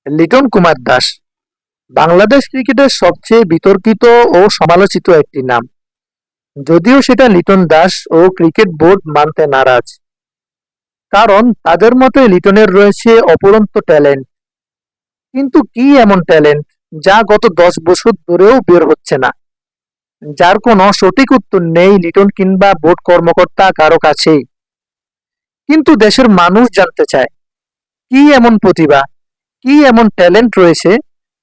লিটন কুমার দাস বাংলাদেশ ক্রিকেটের সবচেয়ে বিতর্কিত ও সমালোচিত একটি নাম। যদিও সেটা লিটন দাস ও ক্রিকেট বোর্ড মানতে নারাজ। কারণ তাদের মতে লিটনের রয়েছে অফুরন্ত ট্যালেন্ট। কিন্তু কি এমন ট্যালেন্ট যা গত 10 বছর ধরেও বের হচ্ছে না? যার কোনো সঠিক উত্তর নেই লিটন কিংবা বোর্ড কর্মকর্তা কারো কাছেই। কিন্তু দেশের মানুষ জানতে চায়, কি এমন প্রতিভা, কি এমন ট্যালেন্ট রয়েছে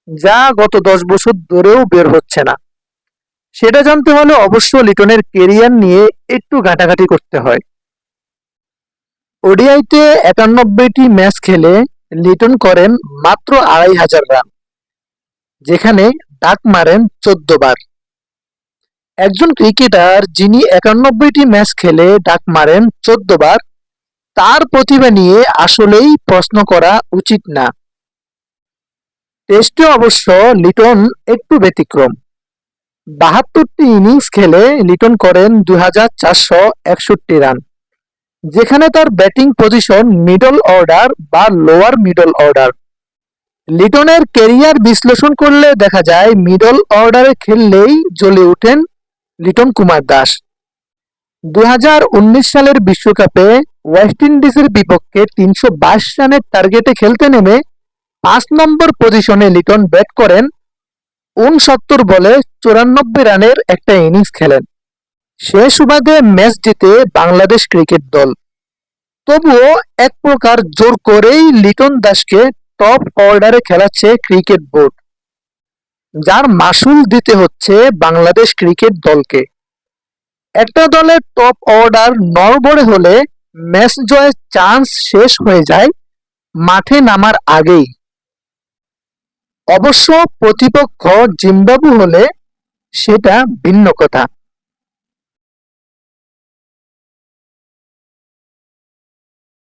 যা গত 10 বছর ধরেও বের হচ্ছে না? সেটা জানতে হলে অবশ্য লিটনের কেরিয়ার নিয়ে একটু ঘাটাঘাটি করতে হয়। ওডিআইতে ৯১টি ম্যাচ খেলে লিটন করেন মাত্র ২৫০০ রান, যেখানে ডাক মারেন ১৪ বার। একজন ক্রিকেটার যিনি ৯১টি ম্যাচ খেলে ডাক মারেন ১৪ বার, তার প্রতিভা নিয়ে আসলেই প্রশ্ন করা উচিত না। টেস্টে অবশ্য লিটন একটু ব্যতিক্রম। ৭২টি ইনিংস খেলে লিটন করেন ২৪৬১ রান, যেখানে তার ব্যাটিং পজিশন মিডল অর্ডার বা লোয়ার মিডল অর্ডার। লিটনের কেরিয়ার বিশ্লেষণ করলে দেখা যায় মিডল অর্ডারে খেললেই জ্বলে ওঠেন লিটন কুমার দাস। ২০১৯ সালের বিশ্বকাপে ওয়েস্ট ইন্ডিজের বিপক্ষে ৩২২ রানের টার্গেটে খেলতে নেমে ৫ নম্বর পজিশনে লিটন ব্যাট করেন ৬৯ বলে ৯৪ রানের একটা ইনিংস খেলেন। শেষ ওভারে ম্যাচ জিতে বাংলাদেশ ক্রিকেট দল। তবুও এক প্রকার জোর করেই লিটন দাসকে টপ অর্ডারে খেলাচ্ছে ক্রিকেট বোর্ড, যার মাসুল দিতে হচ্ছে বাংলাদেশ ক্রিকেট দলকে। একটা দলের টপ অর্ডার নড়বড়ে হলে ম্যাচ জয়ের চান্স শেষ হয়ে যায় মাঠে নামার আগেই। অবশ্য প্রতিপক্ষ জিম্বাবু হলে সেটা ভিন্ন কথা।